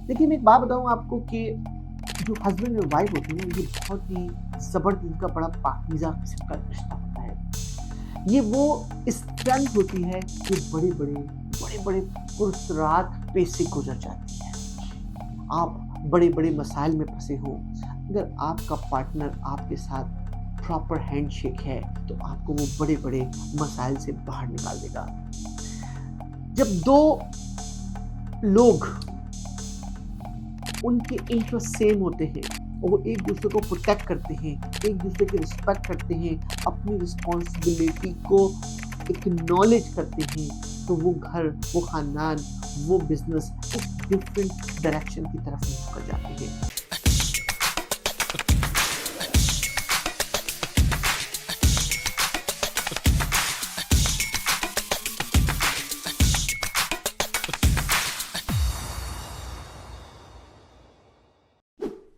देखिए, मैं एक बात बताऊँ आपको कि जो हस्बैंड और वाइफ होती है ना, ये बहुत ही ज़बरदस्त इनका बड़ा पाकीज़ा किस्म का रिश्ता होता है। ये वो स्ट्रेंथ होती है जो बड़े-बड़े पुरस्रात पे से गुज़र जाती है। आप बड़े-बड़े मसाइल में फँसे हो, अगर आपका पार्टनर आपके साथ प्रॉपर हैंडशेक है, तो आपको वो बड़े-बड़े मसाइल से बाहर निकाल देगा। जब 2 लोग उनके इंटरेस्ट सेम होते हैं और वो एक दूसरे को प्रोटेक्ट करते हैं, एक दूसरे की रिस्पेक्ट करते हैं, अपनी रिस्पॉन्सिबिलिटी को एक्नॉलेज करते हैं, तो वो घर, वो खानदान, वो बिजनेस एक डिफरेंट डायरेक्शन की तरफ मूव कर जाते हैं।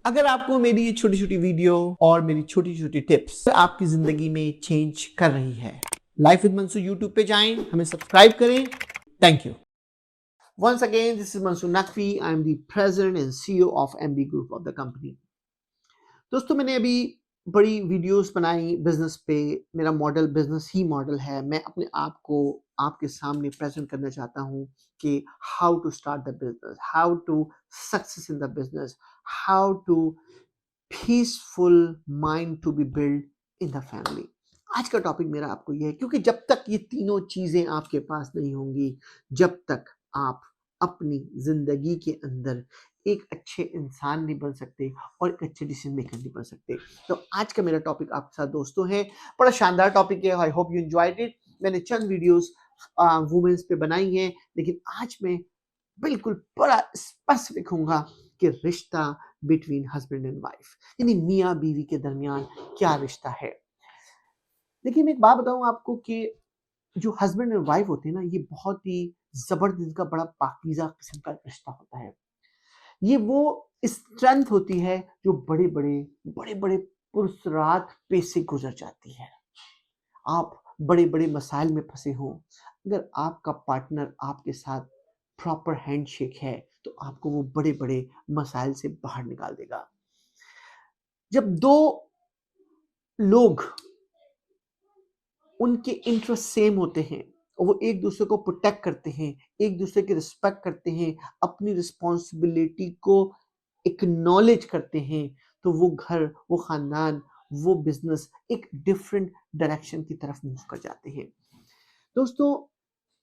अगर आपको मेरी ये छोटी-छोटी वीडियो और मेरी छोटी-छोटी टिप्स आपकी ज़िंदगी में चेंज कर रही है, लाइफ विद मंसूर यूट्यूब पे जाएँ, हमें सब्सक्राइब करें। Thank you. Once again, this is Mansoor Naqvi. I am the president and CEO of MB Group of the company. दोस्तों, मैंने अभी बड़ी वीडियोस बनाई बिजनेस पे। मेरा मॉडल बिजनेस ही मॉडल है। मैं अपने आप को आपके सामने प्रेजेंट करना चाहता हूँ कि how to start the business, how to success in the business, how to peaceful mind to be build in the family. आज का टॉपिक मेरा आपको ये है, क्योंकि जब तक ये तीनों चीजें आपके पास नहीं होंगी, जब तक आप अपनी जिंदगी के अंदर एक अच्छे इंसान नहीं बन सकते और एक अच्छे डिसीजन मेकर नहीं बन सकते। तो आज का मेरा टॉपिक आपके साथ दोस्तों है, बड़ा शानदार टॉपिक है। I hope you enjoyed it. मैंने चंद वीडियोस वुमेन्स पे बनाई हैं, लेकिन आज मैं बिल्कुल बड़ा स्पेसिफिक होऊंगा कि रिश्ता बिटवीन हस्बैंड एंड वाइफ, यानी मियाँ बीवी के दरमियान क्या रिश्ता है। देखिए, मैं एक बात बताऊं आपको कि जो हस्बैंड एंड वाइफ होते हैं ना, ये बहुत ही जबरदस्त इनका बड़ा पाकीज़ा किस्म का रिश्ता होता है। ये वो स्ट्रेंथ होती है जो बड़े-बड़े पुरस्रात पे से गुजर जाती है। आप बड़े-बड़े मसाइल में फँसे हो, अगर आपका पार्टनर आपके साथ प्रॉपर हैंडशेक है, तो आपको वो बड़े-बड़े मसाइल से बाहर निकाल देगा। जब 2 लोग उनके इंटरेस्ट सेम होते हैं और वो एक दूसरे को प्रोटेक्ट करते हैं, एक दूसरे की रिस्पेक्ट करते हैं, अपनी रिस्पॉन्सिबिलिटी को एक्नॉलेज करते हैं, तो वो घर, वो खानदान, वो बिजनेस एक डिफरेंट डायरेक्शन की तरफ मूव कर जाते हैं। दोस्तों,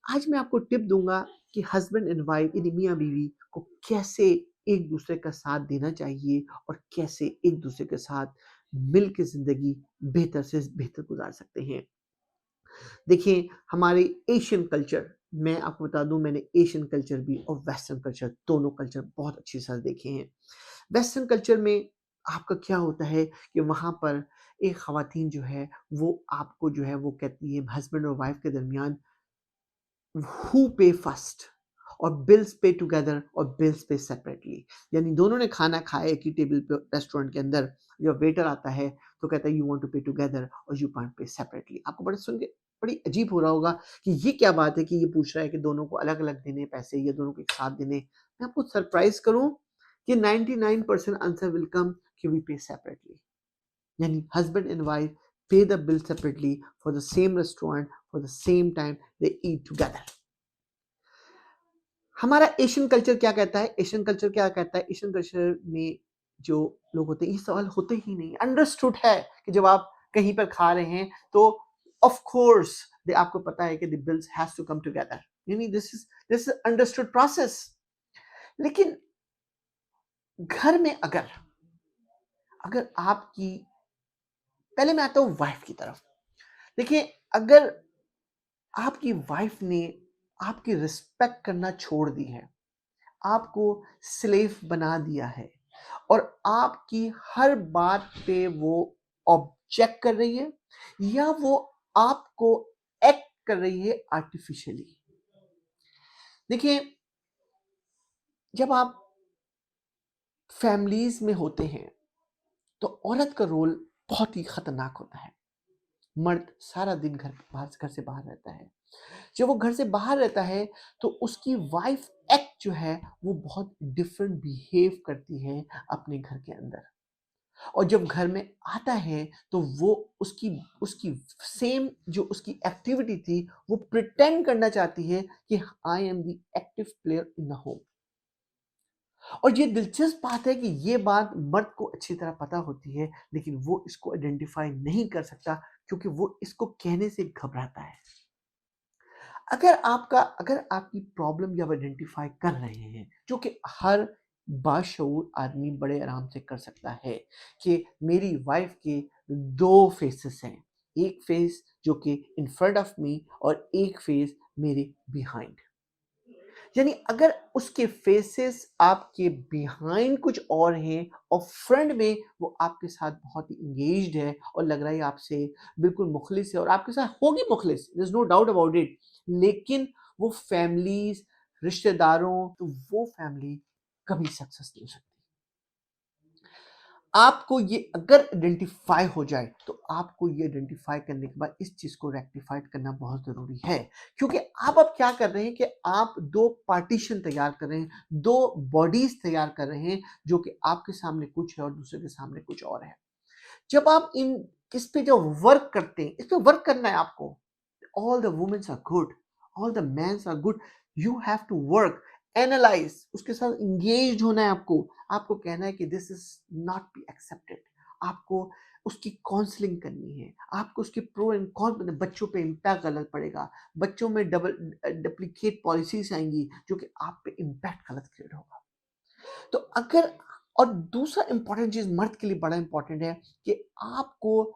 आज मैं आपको टिप दूंगा कि हस्बैंड एंड वाइफ यानी मियाँ बीवी को कैसे एक दूसरे का साथ देना चाहिए और कैसे एक दूसरे के साथ मिल के जिंदगी बेहतर से बेहतर गुजार सकते हैं। देखिए, हमारे एशियन कल्चर, मैं आपको बता दूं, मैंने एशियन कल्चर भी और वेस्टर्न कल्चर, दोनों कल्चर बहुत अच्छी तरह देखे हैं। वेस्टर्न कल्चर में आपका क्या होता है कि वहाँ पर एक ख़वातीन जो है, वो आपको जो है वो कहती है हस्बैंड और वाइफ के दरमियान हू पे फर्स्ट, और बिल्स पे टुगेदर और बिल्स पे सेपरेटली। यानी दोनों ने खाना खाया एक ही टेबल पे रेस्टोरेंट के अंदर, जब वेटर आता है तो कहता है यू वांट टू पे टुगेदर और यू कांट पे सेपरेटली। आपको बड़े सुन के बड़ी अजीब हो रहा होगा कि ये क्या बात है कि ये पूछ रहा है कि दोनों को अलग-अलग देने पैसे या दोनों को एक साथ देने। मैं आपको सरप्राइज़ करूँ कि 99% आंसर विल कम कि वी पे सेपरेटली। यानी husband and wife pay the bill separately for the same restaurant, for the same time they eat together. हमारा एशियन कल्चर क्या कहता है? एशियन कल्चर क्या कहता है? एशियन कल्चर में जो लोग होते हैं, ये सवाल होते ही नहीं। अंडरस्टूड है कि जब आप कहीं पर खा रहे हैं तो ऑफ कोर्स आपको पता है कि the bills has to come together, यानी दिस इज अंडरस्टूड प्रोसेस। लेकिन घर में अगर अगर आपकी, पहले मैं आता हूँ वाइफ की तरफ। देखिए, अगर आपकी वाइफ ने आपकी रिस्पेक्ट करना छोड़ दी है, आपको स्लेव बना दिया है और आपकी हर बात पे वो ऑब्जेक्ट कर रही है या वो आपको एक्ट कर रही है आर्टिफिशियली। देखिए, जब आप फैमिलीज में होते हैं तो औरत का रोल बहुत ही खतरनाक होता है। मर्द सारा दिन घर से बाहर रहता है, जब वो घर से बाहर रहता है तो उसकी वाइफ एक्ट जो है वो बहुत डिफरेंट बिहेव करती है अपने घर के अंदर, और जब घर में आता है तो वो उसकी उसकी सेम जो उसकी एक्टिविटी थी वो प्रिटेंड करना चाहती है कि I am the active player in the home. और ये दिलचस्प बात है कि ये बात मर्द को अच्छी तरह पता होती है, लेकिन वो इसको आइडेंटिफाई नहीं कर सकता क्योंकि वो इसको कहने से घबराता है। अगर आपकी प्रॉब्लम जब आइडेंटिफाई कर रहे हैं, जो कि हर बाशऊर आदमी बड़े आराम से कर सकता है कि मेरी वाइफ के दो फेसेस हैं, एक फेस जो कि इन फ्रंट ऑफ मी और एक फेस मेरे बिहाइंड। यानी अगर उसके फेसेस आपके बिहाइंड कुछ और हैं और फ्रंट में वो आपके साथ बहुत ही इंगेज्ड है और लग रहा है आपसे बिल्कुल मुखलिस है और आपके साथ होगी मुखलिस, there is no doubt about it, लेकिन वो फैमिलीज, रिश्तेदारों, तो वो फैमिली कभी सक्सेस नहीं हो सकती। आपको ये अगर आइडेंटिफाई हो जाए तो आपको ये आइडेंटिफाई करने के बाद इस चीज को रेक्टिफाइड करना बहुत जरूरी है, क्योंकि आप अब क्या कर रहे हैं कि आप दो पार्टीशन तैयार कर रहे हैं, दो बॉडीज तैयार कर रहे हैं, जो कि आपके सामने कुछ है और दूसरे के सामने कुछ और है। जब आप इस पे जब वर्क करते हैं, इस पे वर्क करना है आपको। all the women are good, all the men are good, you have to work, analyze, उसके साथ engaged होना है आपको। आपको कहना है कि this is not be accepted, आपको उसकी काउंसलिंग करनी है, आपको उसके प्रो एंड कॉन, बच्चों पे इम्पैक्ट गलत पड़ेगा, बच्चों में डुप्लीकेट पॉलिसीज आएंगी जो कि आप पे इम्पैक्ट गलत क्रिएट होगा। तो अगर, और दूसरा इंपॉर्टेंट चीज मर्द के लिए बड़ा इंपॉर्टेंट है कि आपको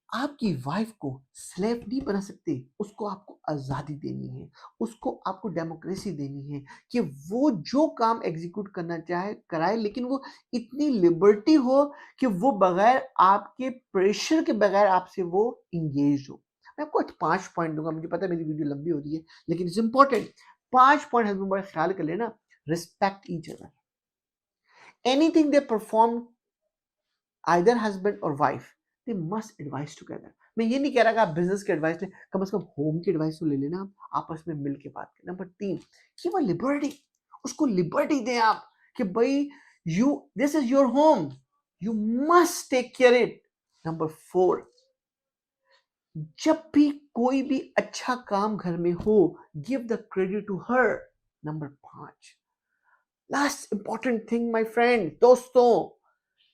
आपकी वाइफ को स्लेव नहीं बना सकते, उसको आपको आजादी देनी है, उसको आपको डेमोक्रेसी देनी है कि वो जो काम एग्जीक्यूट करना चाहे कराए, लेकिन वो इतनी लिबर्टी हो कि वो बगैर आपके प्रेशर के बगैर आपसे वो इंगेज हो। मैं आपको 5 पॉइंट दूंगा, मुझे पता है मेरी वीडियो लंबी हो रही है लेकिन इट्स इंपॉर्टेंट। 5 पॉइंट हस्बैंड बड़ा ख्याल कर लेना। Respect each other, anything they perform, either husband or wife, they must advise together. मैं ये नहीं कह रहा कि आप बिजनेस की एडवाइस लें, कम से कम होम की एडवाइस तो ले लेना, आप आपस में मिल के बात करें। नंबर 3, कि वो लिबर्टी, उसको लिबर्टी दें आप कि भाई you, this is your home, you must take care it. Number 4, जब भी कोई भी अच्छा काम घर में हो, give the credit to her. Number 5, last important thing my friend, दोस्तों,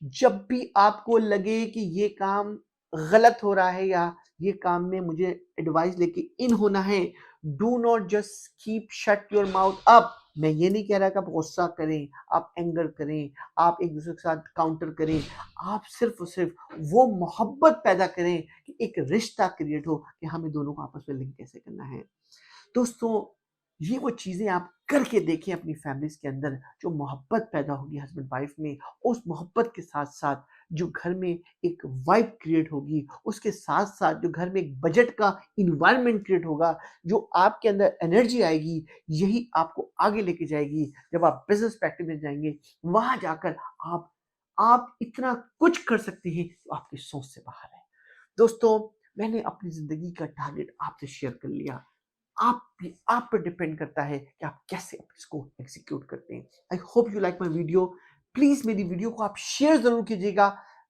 जब भी आपको लगे कि ये काम गलत हो रहा है या ये काम में मुझे एडवाइस लेके इन होना है, do not just keep shut your mouth up. मैं ये नहीं कह रहा कि आप गुस्सा करें, आप एंगर करें, आप एक दूसरे के साथ काउंटर करें, आप सिर्फ और सिर्फ वो मोहब्बत पैदा करें कि एक रिश्ता क्रिएट हो कि हमें दोनों को आपस में लिंक कैसे करना है। दोस्तों, ये वो चीजें आप करके देखें अपनी फैमिलीज के अंदर, जो मोहब्बत पैदा होगी हस्बैंड वाइफ में, उस मोहब्बत के साथ साथ जो घर में एक वाइब क्रिएट होगी, उसके साथ साथ जो घर में एक बजट का इन्वायरमेंट क्रिएट होगा, जो आपके अंदर एनर्जी आएगी, यही आपको आगे लेके जाएगी। जब आप बिजनेस प्रैक्टिस में जाएंगे, वहां जाकर आप इतना कुछ कर सकते हैं जो आपकी सोच से बाहर है। दोस्तों, मैंने अपनी जिंदगी का टारगेट आपसे शेयर कर लिया। आप पर डिपेंड करता है कि आप कैसे इसको एग्जीक्यूट करते हैं। I hope you like my video. Please मेरी वीडियो को आप शेयर जरूर कीजिएगा,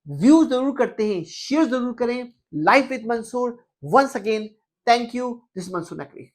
व्यू जरूर करते हैं, शेयर जरूर करें। Life with Mansoor, once again thank you, this Mansoor Naqvi.